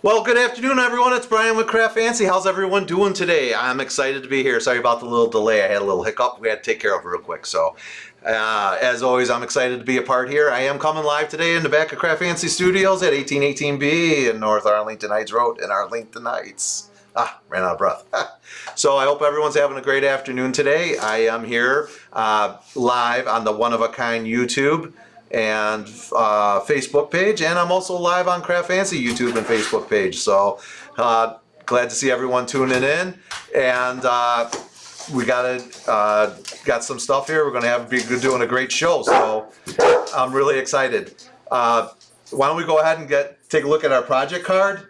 Well, good afternoon, everyone. It's Brian with CraftFancy. How's everyone doing today? I'm excited to be here. Sorry about the little delay. I had a little hiccup. We had to take care of it real quick. So, as always, I'm excited to be a part here. I am coming live today in the back of CraftFancy Studios at 1818B in North Arlington Heights Road in Arlington Heights. Ran out of breath. So I hope everyone's having a great afternoon today. I am here live on the One of a Kind YouTube and Facebook page, and I'm also live on CraftFancy YouTube and Facebook page. So glad to see everyone tuning in, and we got some stuff here. We're gonna be doing a great show, so I'm really excited. Why don't we go ahead and take a look at our project card?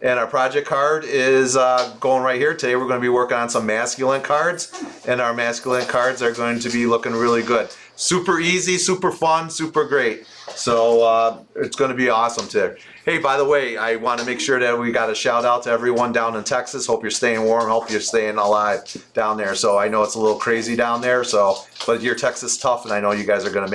And our project card is going right here. Today we're going to be working on some masculine cards, and our masculine cards are going to be looking really good. Super easy, super fun, super great. So it's going to be awesome today. Hey, by the way, I want to make sure that we got a shout out to everyone down in Texas. Hope you're staying warm. Hope you're staying alive down there. So I know it's a little crazy down there. But your Texas tough, and I know you guys are going to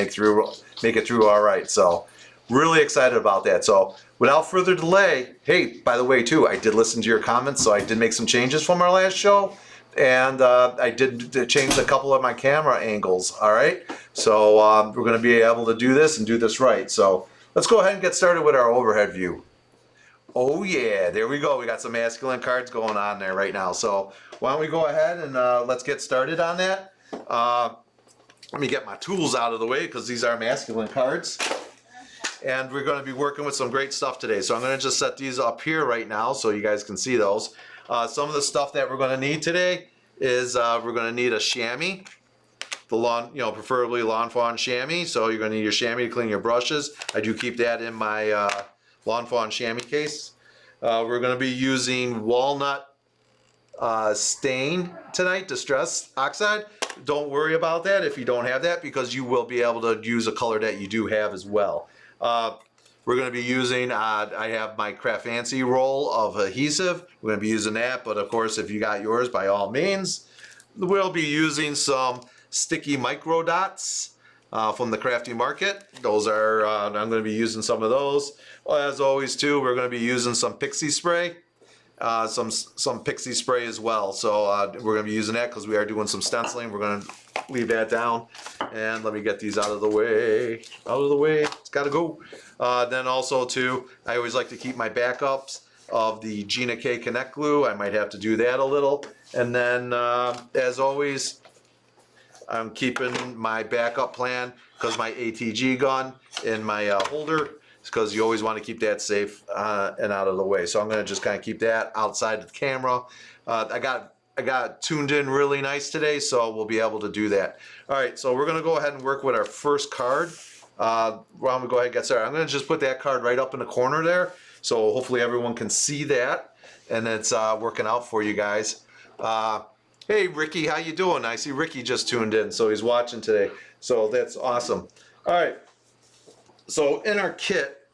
make it through all right. So really excited about that. So without further delay, hey, by the way, too, I did listen to your comments, so I did make some changes from our last show, and I did change a couple of my camera angles, all right? So we're going to be able to do this and do this right. So let's go ahead and get started with our overhead view. Oh, yeah, there we go. We got some masculine cards going on there right now. So why don't we go ahead and let's get started on that. Let me get my tools out of the way because these are masculine cards. And we're going to be working with some great stuff today. So I'm going to just set these up here right now so you guys can see those. Some of the stuff that we're going to need today is we're going to need a chamois, the lawn, preferably lawn fawn chamois. So you're going to need your chamois to clean your brushes. I do keep that in my lawn fawn chamois case. We're going to be using walnut stain tonight, distress oxide. Don't worry about that if you don't have that, because you will be able to use a color that you do have as well. We're going to be using, I have my CraftFancy roll of adhesive. We're going to be using that, but of course, if you got yours, by all means. We'll be using some sticky micro dots from the Crafty Market. Those are, I'm going to be using some of those. As always, too, we're going to be using some pixie spray. Some pixie spray as well. So we're going to be using that because we are doing some stenciling. We're going to leave that down, and let me get these out of the way. It's got to go. Then also too, I always like to keep my backups of the Gina K Connect glue. I might have to do that a little. And then as always, I'm keeping my backup plan because my ATG gun in my holder, because you always want to keep that safe and out of the way. So I'm going to just kind of keep that outside of the camera. I got tuned in really nice today, so we'll be able to do that. All right, so we're going to go ahead and work with our first card. I'm going to go ahead and get started. I'm going to just put that card right up in the corner there, so hopefully everyone can see that, and it's working out for you guys. Hey, Ricky, how you doing? I see Ricky just tuned in, so he's watching today. So that's awesome. All right. So in our kit,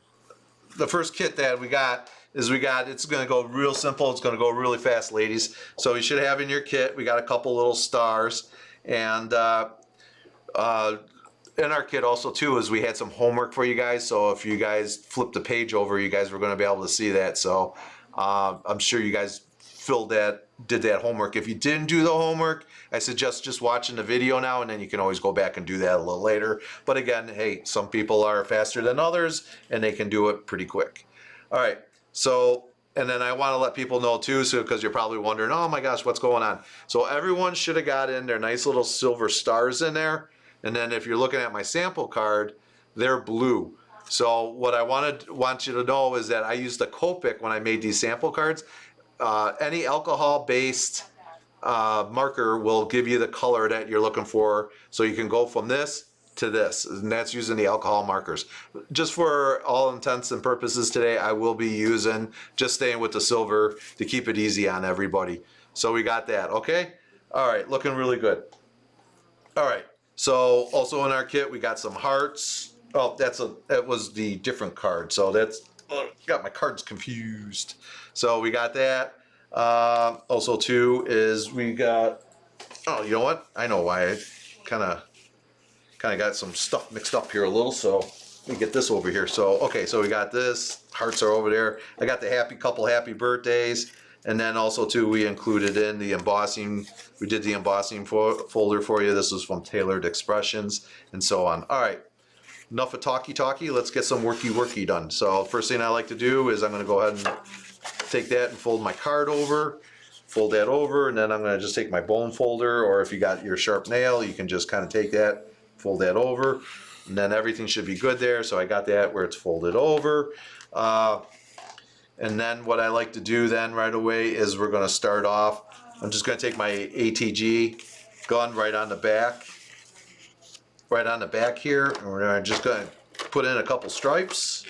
the first kit that we got is it's going to go real simple. It's going to go really fast, ladies. So you should have in your kit, we got a couple little stars. And in our kit also too is we had some homework for you guys. So if you guys flip the page over, you guys were going to be able to see that. So I'm sure you guys did that homework. If you didn't do the homework, I suggest just watching the video now, and then you can always go back and do that a little later. But again, hey, some people are faster than others, and they can do it pretty quick. All right, so, and then I want to let people know too, so because you're probably wondering, oh my gosh, what's going on? So everyone should have got in their nice little silver stars in there, and then if you're looking at my sample card, they're blue. So what I want you to know is that I used a Copic when I made these sample cards. Any alcohol-based marker will give you the color that you're looking for, so you can go from this to this, and that's using the alcohol markers. Just for all intents and purposes today, I will be just staying with the silver to keep it easy on everybody. So we got that, okay? All right, looking really good. All right, so also in our kit, we got some hearts. Oh, that was the different card, so that's got my cards confused. So we got that. Also too is we got, oh, you know what? I know why. I kind of got some stuff mixed up here a little, so me get this over here. So, okay, so we got this. Hearts are over there. I got the couple happy birthdays. And then also, too, we included in the embossing. We did the embossing folder for you. This was from Tailored Expressions and so on. All right, enough of talky. Let's get some worky done. So first thing I like to do is I'm going to go ahead and take that and fold my card over. Fold that over, and then I'm going to just take my bone folder, or if you got your sharp nail, you can just kind of take that, fold that over, and then everything should be good there. So I got that where it's folded over. And then what I like to do then right away is we're going to start off. I'm just going to take my ATG gun right on the back here, and we're just going to put in a couple stripes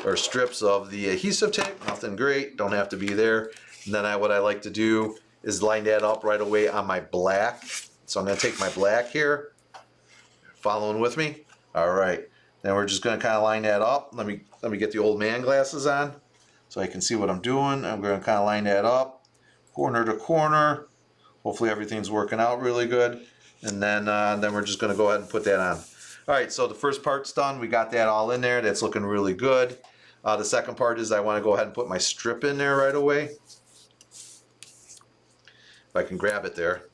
or strips of the adhesive tape. Nothing great, don't have to be there. And then what I like to do is line that up right away on my black. So I'm going to take my black here. Following with me? All right. Then we're just going to kind of line that up. Let me get the old man glasses on so I can see what I'm doing. I'm going to kind of line that up, corner to corner. Hopefully everything's working out really good. And then we're just going to go ahead and put that on. All right, so the first part's done. We got that all in there. That's looking really good. The second part is I want to go ahead and put my strip in there right away. If I can grab it there.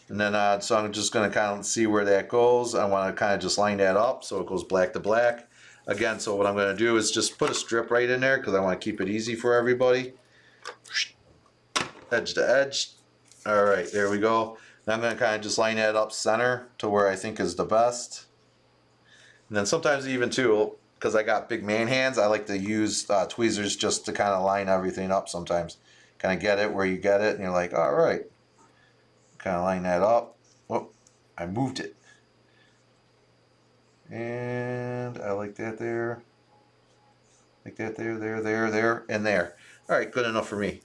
And then, so I'm just going to kind of see where that goes. I want to kind of just line that up so it goes black to black. Again, so what I'm going to do is just put a strip right in there because I want to keep it easy for everybody. Edge to edge. All right, there we go. Now I'm going to kind of just line that up center to where I think is the best. And then sometimes even too, because I got big man hands, I like to use tweezers just to kind of line everything up sometimes. Kind of get it where you get it, and you're like, all right. Kind of line that up. Whoop, I moved it. And I like that there. Like that there, there, and there. All right, good enough for me.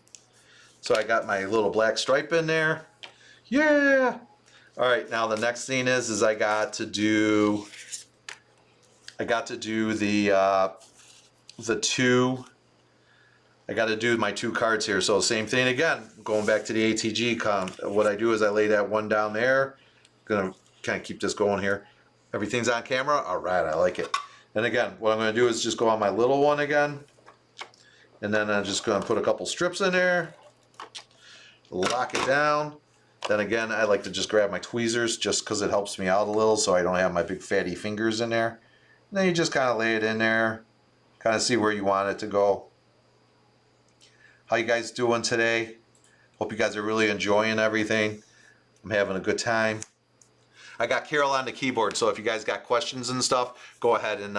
So I got my little black stripe in there. Yeah! All right, now the next thing is I got to do the two. I got to do my two cards here. So same thing again, going back to the ATG. What I do is I lay that one down there. Gonna kind of keep this going here. Everything's on camera. All right, I like it. And again, what I'm going to do is just go on my little one again, and then I'm just going to put a couple strips in there, lock it down. Then again, I like to just grab my tweezers just because it helps me out a little, so I don't have my big fatty fingers in there. And then you just kind of lay it in there, kind of see where you want it to go. How you guys doing today? Hope you guys are really enjoying everything. I'm having a good time. I got Carol on the keyboard, so if you guys got questions and stuff, go ahead and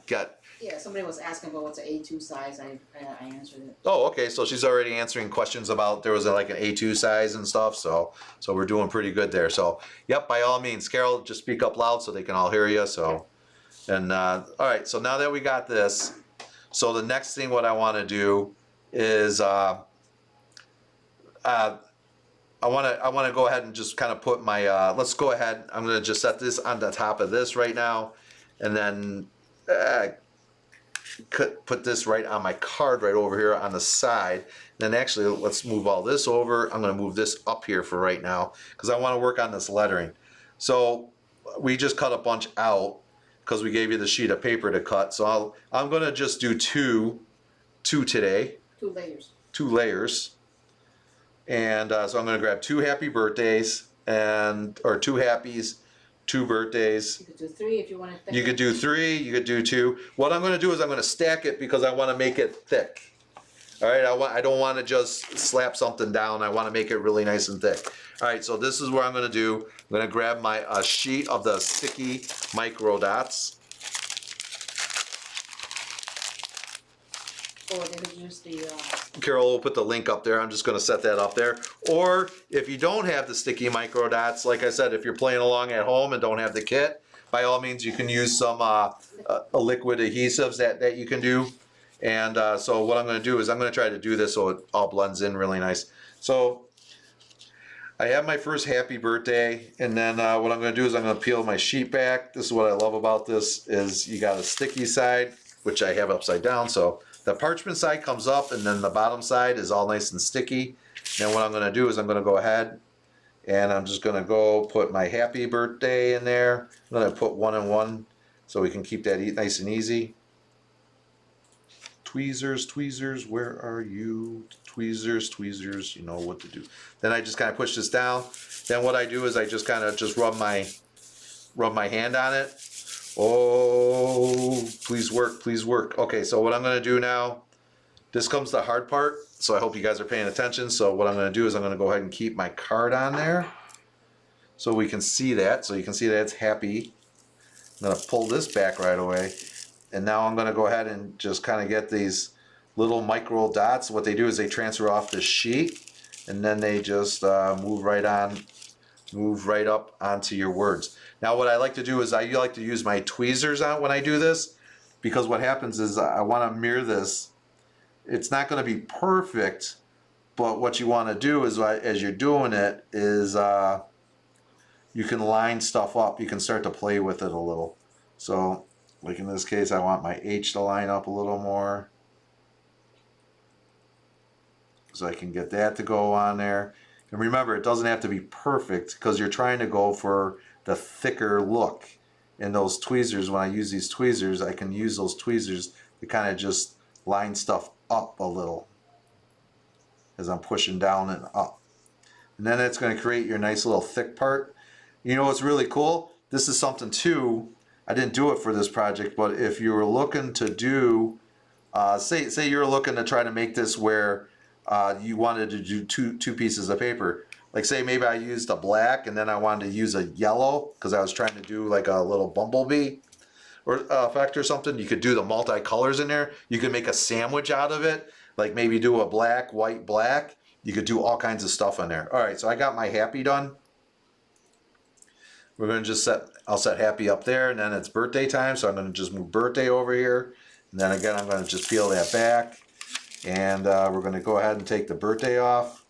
get... Yeah, somebody was asking about what's an A2 size. I answered it. Oh, okay, so she's already answering questions about there was like an A2 size and stuff, so we're doing pretty good there. So, yep, by all means, Carol, just speak up loud so they can all hear you. So, and all right, so now that we got this, so the next thing what I want to do is I want to go ahead and just kind of put my let's go ahead. I'm going to just set this on the top of this right now, and then put this right on my card right over here on the side. Then actually, let's move all this over. I'm going to move this up here for right now because I want to work on this lettering. So we just cut a bunch out because we gave you the sheet of paper to cut. So I'm going to just do two today. 2 layers. 2 layers. And so I'm going to grab 2 happy birthdays or 2 happies, 2 birthdays. You could do 3 if you want it thicker. You could do 3, you could do 2. What I'm going to do is I'm going to stack it because I want to make it thick. All right, I don't want to just slap something down. I want to make it really nice and thick. All right, so this is what I'm going to do. I'm going to grab my sheet of the sticky micro dots. Or they could use the... Carol will put the link up there. I'm just going to set that up there. Or if you don't have the sticky micro dots, like I said, if you're playing along at home and don't have the kit, by all means, you can use some liquid adhesives that you can do. And so what I'm going to do is I'm going to try to do this so it all blends in really nice. So I have my first happy birthday, and then what I'm going to do is I'm going to peel my sheet back. This is what I love about this is you got a sticky side, which I have upside down. So the parchment side comes up, and then the bottom side is all nice and sticky. Then what I'm going to do is I'm going to go ahead and I'm just going to go put my happy birthday in there. I'm going to put 1 and 1 so we can keep that nice and easy. Tweezers, tweezers, where are you? Tweezers, tweezers, you know what to do. Then I just kind of push this down. Then what I do is I just kind of just rub my hand on it. Oh, please work, please work. Okay, so what I'm going to do now, this comes the hard part, so I hope you guys are paying attention. So what I'm going to do is I'm going to go ahead and keep my card on there so we can see that. So you can see that it's happy. I'm going to pull this back right away. And now I'm going to go ahead and just kind of get these little micro dots. What they do is they transfer off the sheet, and then they just move right up onto your words. Now what I like to do is I like to use my tweezers on when I do this, because what happens is I want to mirror this. It's not going to be perfect, but what you want to do is as you're doing it is you can line stuff up. You can start to play with it a little. So like in this case, I want my H to line up a little more, so I can get that to go on there. And remember, it doesn't have to be perfect, because you're trying to go for the thicker look. And those tweezers, when I use these tweezers, I can use those tweezers to kind of just line stuff up a little as I'm pushing down and up. And then it's going to create your nice little thick part. You know what's really cool? This is something too, I didn't do it for this project, but if you were looking to do, say you're looking to try to make this where you wanted to do two pieces of paper. Like say maybe I used a black and then I wanted to use a yellow because I was trying to do like a little bumblebee or effect or something. You could do the multicolors in there. You could make a sandwich out of it. Like maybe do a black, white, black. You could do all kinds of stuff in there. All right, so I got my happy done. We're going to just I'll set happy up there, and then it's birthday time, so I'm going to just move birthday over here. And then again, I'm going to just peel that back. And we're going to go ahead and take the birthday off.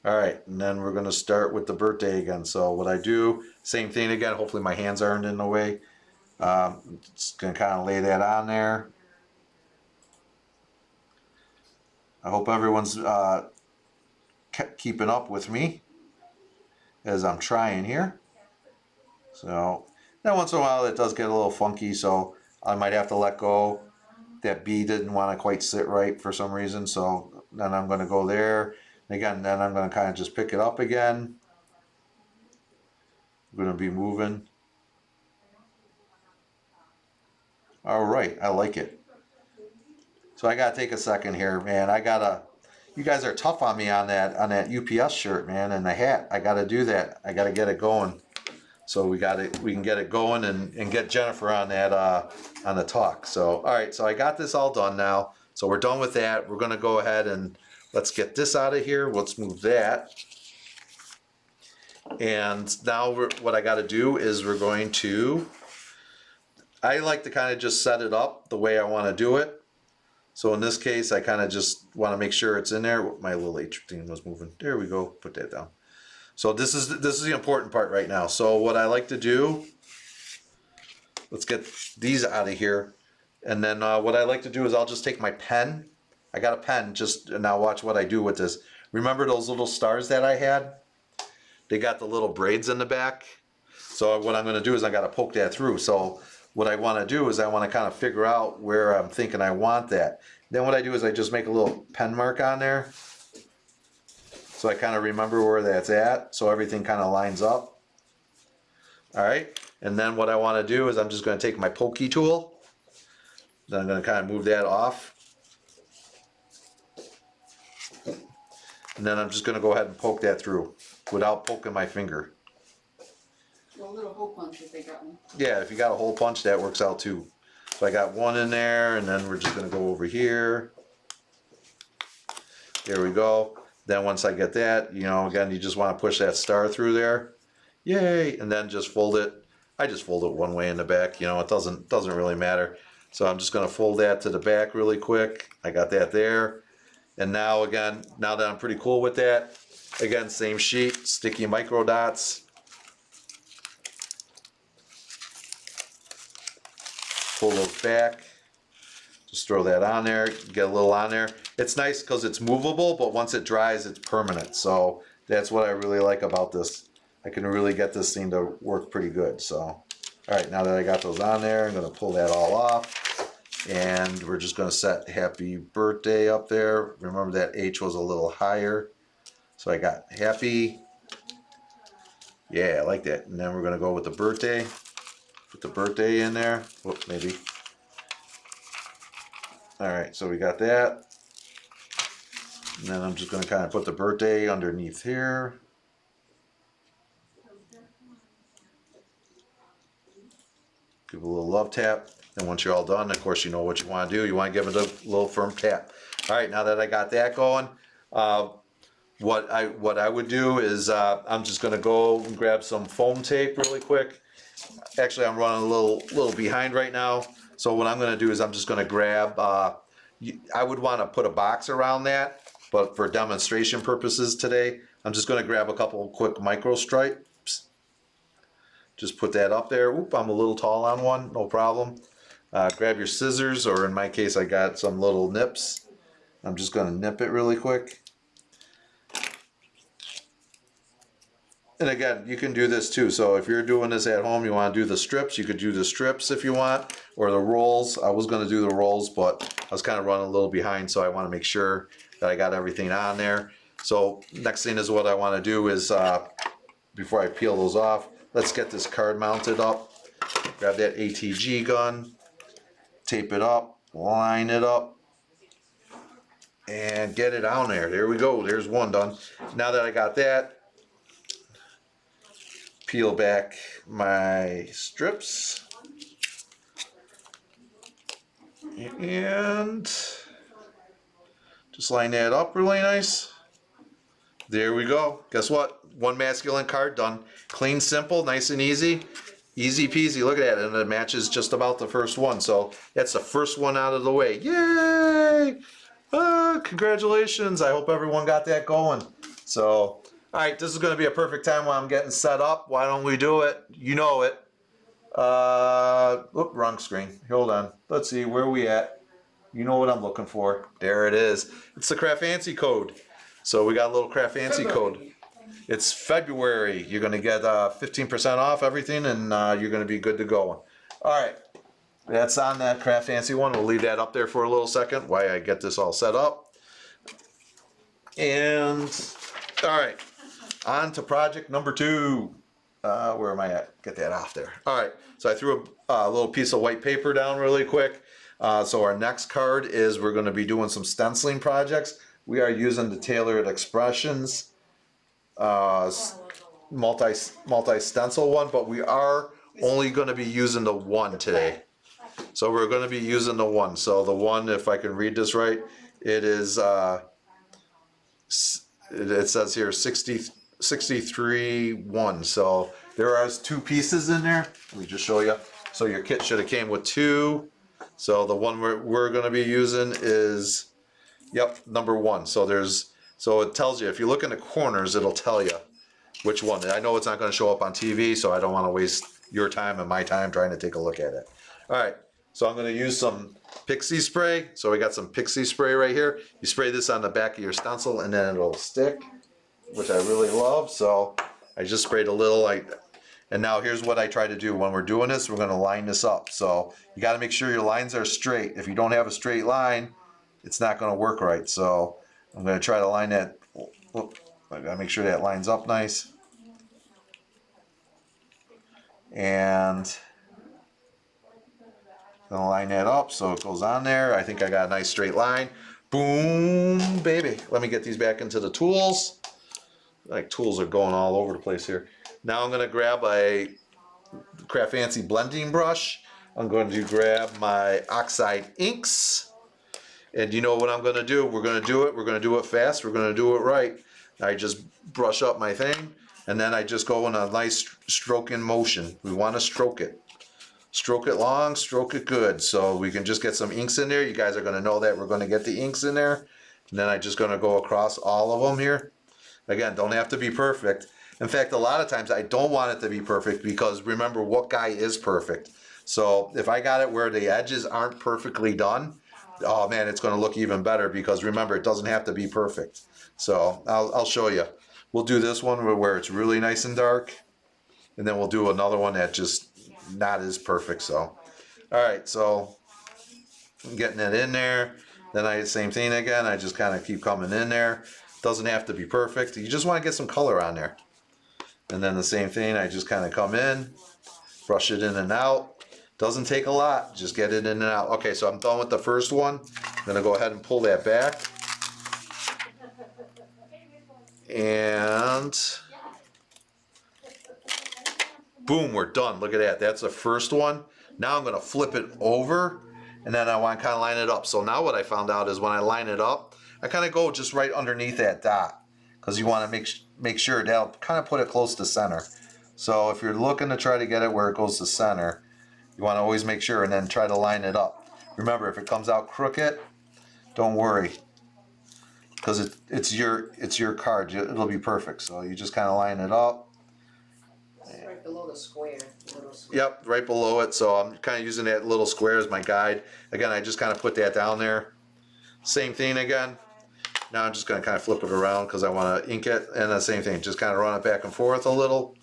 All right, and then we're going to start with the birthday again. So what I do, same thing again. Hopefully my hands aren't in the way. Just going to kind of lay that on there. I hope everyone's keeping up with me as I'm trying here. So then once in a while it does get a little funky, so I might have to let go. That B didn't want to quite sit right for some reason, so then I'm going to go there. Again, then I'm going to kind of just pick it up again. I'm going to be moving. All right, I like it. So I got to take a second here, man. You guys are tough on me on that UPS shirt, man, and the hat. I got to do that. I got to get it going. So we can get it going and get Jennifer on that on the talk. So all right, so I got this all done now. So we're done with that. We're going to go ahead and let's get this out of here. Let's move that. And now what I got to do is we're going to. I like to kind of just set it up the way I want to do it. So in this case, I kind of just want to make sure it's in there. My little H thing was moving. There we go. Put that down. So this is the important part right now. So what I like to do, let's get these out of here. And then what I like to do is I'll just take my pen. I got a pen, and now watch what I do with this. Remember those little stars that I had? They got the little braids in the back. So what I'm going to do is I got to poke that through. So what I want to do is I want to kind of figure out where I'm thinking I want that. Then what I do is I just make a little pen mark on there. So I kind of remember where that's at. So everything kind of lines up. All right. And then what I want to do is I'm just going to take my pokey tool. Then I'm going to kind of move that off. And then I'm just going to go ahead and poke that through without poking my finger. A little hole punch if they got one. Yeah, if you got a hole punch, that works out too. So I got one in there, and then we're just going to go over here. There we go. Then once I get that, again, you just want to push that star through there. Yay! And then just fold it. I just fold it one way in the back. It doesn't really matter. So I'm just going to fold that to the back really quick. I got that there. And now again, now that I'm pretty cool with that, again, same sheet, sticky micro dots. Pull those back, just throw that on there, get a little on there. It's nice because it's movable, but once it dries, it's permanent. So that's what I really like about this I can really get this thing to work pretty good. So, all right, now that I got those on there, I'm gonna pull that all off, and we're just gonna set happy birthday up there. Remember that H was a little higher, so I got happy. Yeah, I like that. And then we're gonna go with the birthday. Put the birthday in there. Whoop, maybe. All right, so we got that. And then I'm just gonna kind of put the birthday underneath here. Give a little love tap. And once you're all done, of course, you know what you want to do. You want to give it a little firm tap. All right, now that I got that going, what I would do is I'm just going to go and grab some foam tape really quick. Actually, I'm running a little behind right now. So what I'm going to do is I'm just going to grab. I would want to put a box around that, but for demonstration purposes today, I'm just going to grab a couple quick micro stripes. Just put that up there. Oop, I'm a little tall on one, no problem. Grab your scissors, or in my case, I got some little nips. I'm just going to nip it really quick. And again, you can do this too. So if you're doing this at home, you want to do the strips, you could do the strips if you want, or the rolls. I was going to do the rolls, but I was kind of running a little behind, so I want to make sure that I got everything on there. So next thing is what I want to do is, before I peel those off, let's get this card mounted up. Grab that ATG gun, tape it up, line it up, and get it on there. There we go. There's one done. Now that I got that, peel back my strips. And just line that up really nice. There we go. Guess what? One masculine card done. Clean, simple, nice and easy. Easy peasy. Look at that. And it matches just about the first one. So that's the first one out of the way. Yay! Congratulations. I hope everyone got that going. So, all right, this is going to be a perfect time while I'm getting set up. Why don't we do it? You know it. Wrong screen. Hold on. Let's see. Where are we at? You know what I'm looking for. There it is. It's the CraftFancy code. So we got a little CraftFancy code. It's February. You're going to get 15% off everything, and you're going to be good to go. All right. That's on that CraftFancy one. We'll leave that up there for a little second while I get this all set up. And, all right. On to project number 2. Where am I at? Get that off there. All right. So I threw a little piece of white paper down really quick. So our next card is we're going to be doing some stenciling projects. We are using the Tailored Expressions multi-stencil one, but we are only going to be using the one today. So we're going to be using the one. So the one, if I can read this right, it is, it says here 63-1. So there are 2 pieces in there. Let me just show you. So your kit should have came with 2. So the one we're going to be using is, yep, number 1. So it tells you, if you look in the corners, it'll tell you which one. I know it's not going to show up on TV, so I don't want to waste your time and my time trying to take a look at it. All right, so I'm going to use some pixie spray. So we got some pixie spray right here. You spray this on the back of your stencil and then it'll stick, which I really love. So I just sprayed a little and now here's what I try to do when we're doing this. We're going to line this up. So you got to make sure your lines are straight. If you don't have a straight line, it's not going to work right. So I'm going to try to line that. I got to make sure that lines up nice. And I'm going to line that up so it goes on there. I think I got a nice straight line. Boom, baby. Let me get these back into the tools. Like tools are going all over the place here. Now I'm going to grab a CraftFancy blending brush. I'm going to grab my oxide inks. And you know what I'm going to do? We're going to do it. We're going to do it fast. We're going to do it right. I just brush up my thing, and then I just go in a nice stroking motion. We want to stroke it. Stroke it long, stroke it good. So we can just get some inks in there. You guys are going to know that we're going to get the inks in there. And then I'm just going to go across all of them here. Again, don't have to be perfect. In fact, a lot of times I don't want it to be perfect because remember, what guy is perfect? So if I got it where the edges aren't perfectly done, oh man, it's going to look even better because remember, it doesn't have to be perfect. So I'll show you. we'll do this one where it's really nice and dark, and then we'll do another one that just not as perfect. So, all right, so I'm getting it in there. Then same thing again. I just kind of keep coming in there. Doesn't have to be perfect. You just want to get some color on there. And then the same thing. I just kind of come in, brush it in and out. Doesn't take a lot. Just get it in and out. Okay, so I'm done with the first one. I'm gonna go ahead and pull that back. And boom, we're done. Look at that. That's the first one. Now I'm gonna flip it over, and then I want to kind of line it up. So now what I found out is when I line it up, I kind of go just right underneath that dot, because you want to make sure that'll kind of put it close to center. So if you're looking to try to get it where it goes to center, you want to always make sure and then try to line it up. Remember, if it comes out crooked, don't worry, because it's your card. It'll be perfect. So you just kind of line it up. It's right below the square. Yep, right below it. So I'm kind of using that little square as my guide. Again, I just kind of put that down there. Same thing again. Now I'm just going to kind of flip it around because I want to ink it. And the same thing, just kind of run it back and forth a little.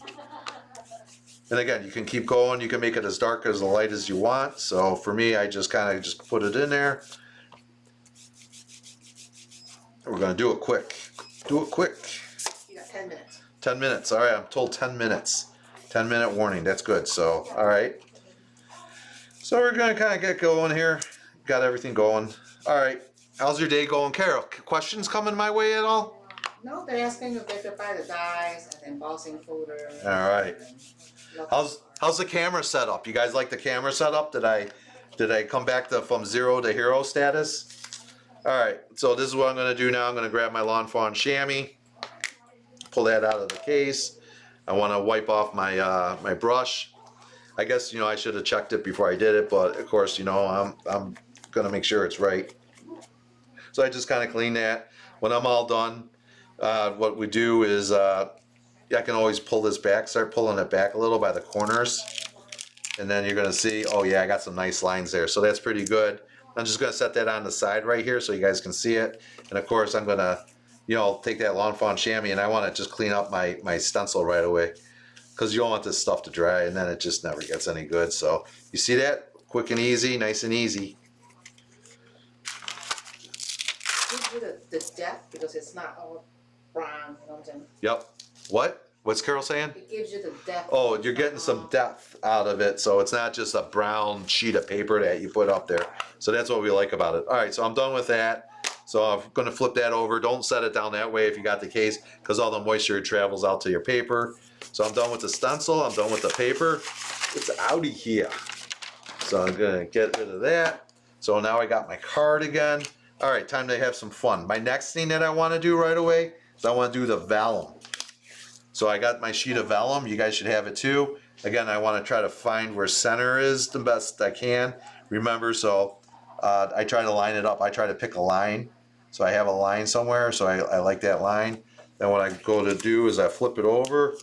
And again, you can keep going. You can make it as dark as the light as you want. So for me, I just kind of just put it in there. We're going to do it quick. Do it quick. You got 10 minutes. 10 minutes. All right, I'm told 10 minutes. 10-minute warning. That's good. So, all right. So we're going to kind of get going here. Got everything going. All right. How's your day going, Carol? Questions coming my way at all? No, they're asking if they could buy the dies and embossing folder. All right. How's the camera setup? You guys like the camera setup? Did I come back from 0 to hero status? All right. So this is what I'm going to do now. I'm going to grab my Lawn Fawn chamois, pull that out of the case. I want to wipe off my my brush. I guess I should have checked it before I did it, but of course I'm going to make sure it's right. So I just kind of clean that. When I'm all done, what we do is I can always pull this back, start pulling it back a little by the corners. And then you're going to see, oh yeah, I got some nice lines there. So that's pretty good. I'm just going to set that on the side right here so you guys can see it. And of course I'm going to, take that Lawn Fawn chamois and I want to just clean up my stencil right away. Because you don't want this stuff to dry and then it just never gets any good. So you see that? Quick and easy, nice and easy. Gives you the depth because it's not all brown, you know what I'm saying? Yep. What? What's Carol saying? It gives you the depth. Oh, you're getting some depth out of it, so it's not just a brown sheet of paper that you put up there. So that's what we like about it. All right, so I'm done with that. So I'm going to flip that over. Don't set it down that way if you got the case, because all the moisture travels out to your paper. So I'm done with the stencil. I'm done with the paper. It's outy here. So I'm going to get rid of that. So now I got my card again. All right, time to have some fun. My next thing that I want to do right away is I want to do the vellum. So I got my sheet of vellum. You guys should have it too. Again, I want to try to find where center is the best I can. Remember, so I try to line it up. I try to pick a line. So I have a line somewhere, so I like that line. Then what I go to do is I flip it over,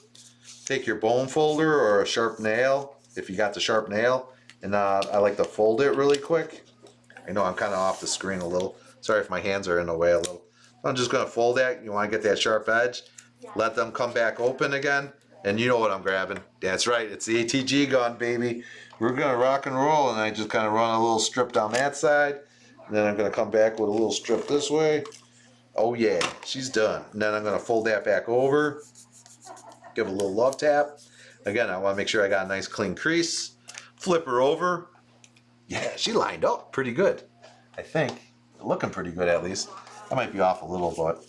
take your bone folder or a sharp nail, if you got the sharp nail, and I like to fold it really quick. I know I'm kind of off the screen a little. Sorry if my hands are in the way a little. I'm just going to fold that. You want to get that sharp edge. Let them come back open again. And you know what I'm grabbing. That's right. It's the ATG gun, baby. We're going to rock and roll. And I just kind of run a little strip down that side. And then I'm going to come back with a little strip this way. Oh, yeah. She's done. And then I'm going to fold that back over. Give a little love tap. Again, I want to make sure I got a nice clean crease. Flip her over. Yeah, she lined up pretty good. I think. Looking pretty good, at least. I might be off a little, but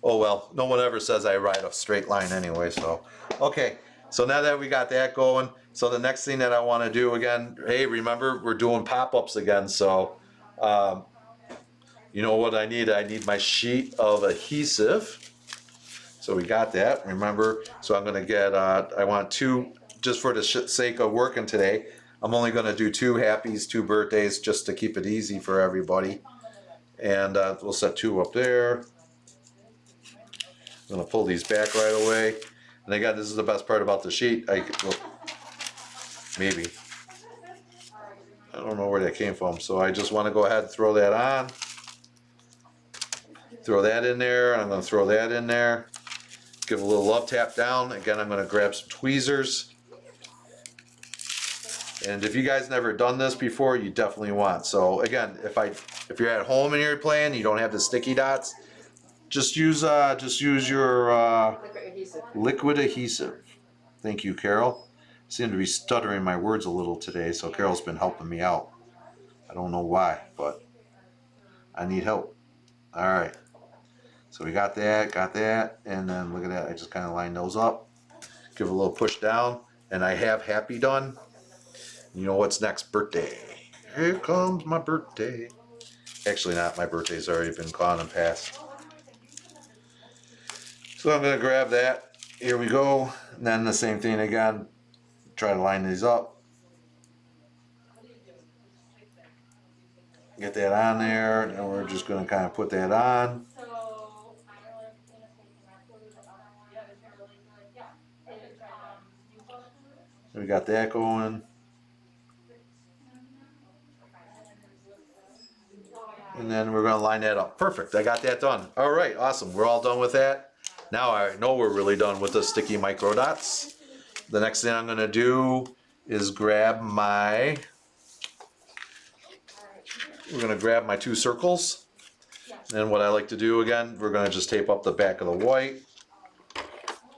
oh well. No one ever says I ride a straight line anyway, so. Okay, so now that we got that going, so the next thing that I want to do again, hey, remember, we're doing pop-ups again, so you know what I need? I need my sheet of adhesive. So we got that, remember. So I'm going to get, I want 2, just for the sake of working today, I'm only going to do 2 happies, 2 birthdays, just to keep it easy for everybody. And we'll set 2 up there. I'm going to pull these back right away. And again, this is the best part about the sheet. Maybe. I don't know where that came from. So I just want to go ahead and throw that on. Throw that in there. I'm going to throw that in there. give a little love tap down. Again, I'm going to grab some tweezers. And if you guys never done this before, you definitely want. So again, if you're at home and you're playing, you don't have the sticky dots, just use your Liquid adhesive. liquid adhesive. Thank you, Carol. I seem to be stuttering my words a little today, so Carol's been helping me out. I don't know why, but I need help. All right. So we got that, and then look at that. I just kind of line those up. Give it a little push down, and I have happy done. You know what's next? Birthday. Here comes my birthday. Actually not, my birthday's already been gone and passed. So I'm gonna grab that. Here we go. And then the same thing again. Try to line these up. Get that on there, and we're just gonna kind of put that on. We got that going. And then we're gonna line that up. Perfect, I got that done. All right, awesome, we're all done with that. Now I know we're really done with the sticky micro dots. The next thing I'm gonna do is grab my, we're gonna grab my 2 circles. And what I like to do again, we're gonna just tape up the back of the white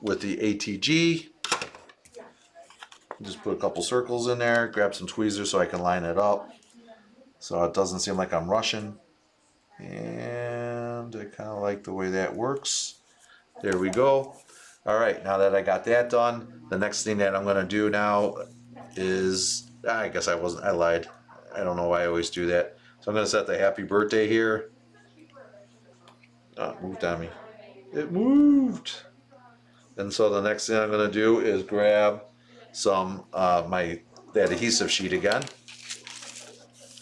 with the ATG. Just put a couple circles in there, grab some tweezers so I can line it up. So it doesn't seem like I'm rushing. And I kind of like the way that works. There we go. All right, now that I got that done, the next thing that I'm gonna do now is, I guess I lied. I don't know why I always do that. So I'm gonna set the happy birthday here. Oh, it moved on me. It moved. And so the next thing I'm gonna do is grab some that adhesive sheet again.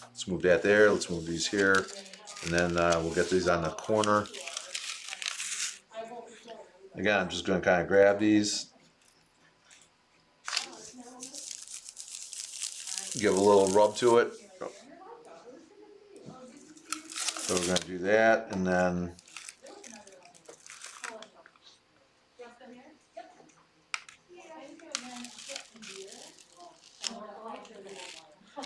Let's move that there. Let's move these here, and then we'll get these on the corner. Again, I'm just going to kind of grab these, give a little rub to it. So we're going to do that, and then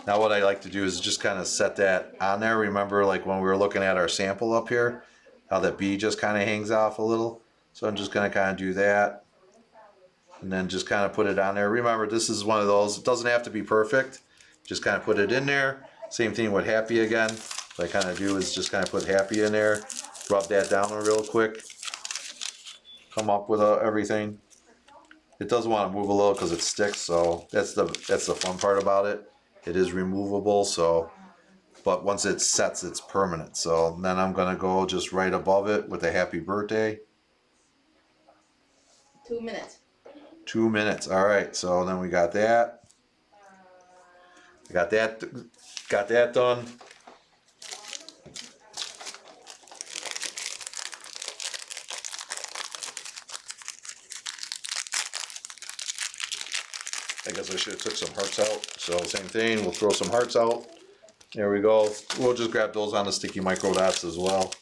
now what I like to do is just kind of set that on there. Remember, like when we were looking at our sample up here, how that bee just kind of hangs off a little. So I'm just going to kind of do that, and then just kind of put it on there. Remember, this is one of those, it doesn't have to be perfect. Just kind of put it in there. Same thing with happy again. What I kind of do is just kind of put happy in there, rub that down real quick, come up with everything. It does want to move a little because it sticks, so that's the fun part about it. It is removable, so, but once it sets, it's permanent. So then I'm gonna go just right above it with a happy birthday. 2 minutes. 2 minutes. All right. So then we got that. Got that done. I guess I should have took some hearts out. So same thing, we'll throw some hearts out. There we go. We'll just grab those on the sticky micro dots as well.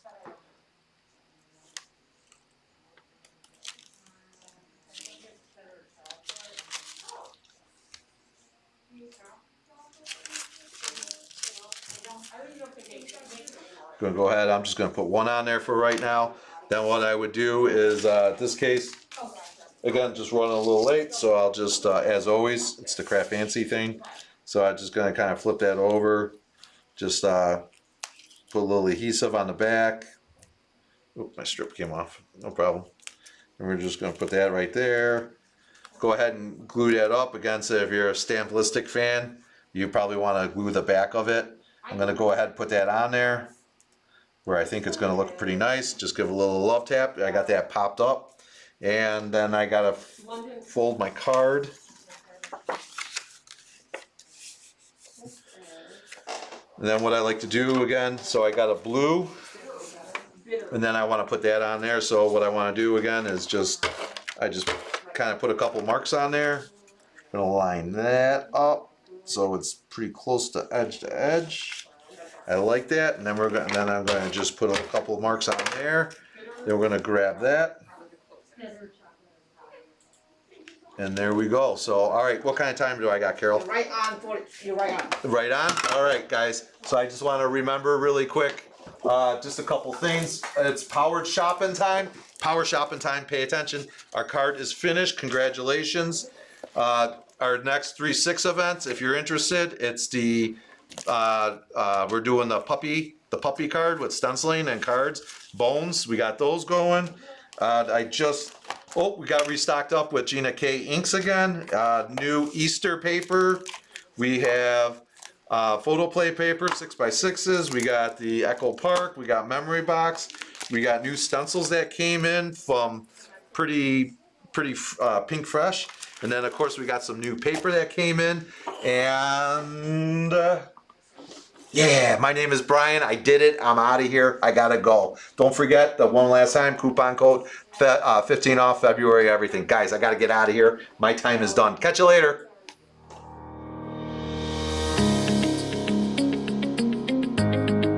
Gonna go ahead, I'm just gonna put one on there for right now. Then what I would do is, this case, again, just running a little late, so I'll just, as always, it's the CraftFancy thing. So I'm just gonna kind of flip that over, just put a little adhesive on the back. Oop, my strip came off, no problem. And we're just gonna put that right there. Go ahead and glue that up. Again, so if you're a Stamplistic fan, you probably wanna glue the back of it. I'm gonna go ahead and put that on there, where I think it's going to look pretty nice. Just give a little love tap. I got that popped up. And then I got to fold my card. And then what I like to do again, so I got a blue. And then I want to put that on there. So what I want to do again is I just kind of put a couple marks on there. I'm going to line that up so it's pretty close to edge. I like that, and then I'm going to just put a couple marks on there. Then we're going to grab that. And there we go. So, all right, what kind of time do I got, Carol? You're right on for it. You're right on. Right on? All right, guys. So I just want to remember really quick, just a couple things. It's powered shopping time. Power shopping time. Pay attention. Our card is finished. Congratulations. Our next 3-6 events, if you're interested, it's the we're doing the puppy card with stenciling and cards. Bones, we got those going. We got restocked up with Gina K inks again. New Easter paper. We have photo play paper, 6x6s. We got the Echo Park. We got memory box. We got new stencils that came in from pretty Pink Fresh. And then of course we got some new paper that came in. And yeah, my name is Brian. I did it. I'm out of here. I gotta go. Don't forget the one last time coupon code 15 off February everything. Guys, I gotta get out of here. My time is done. Catch you later.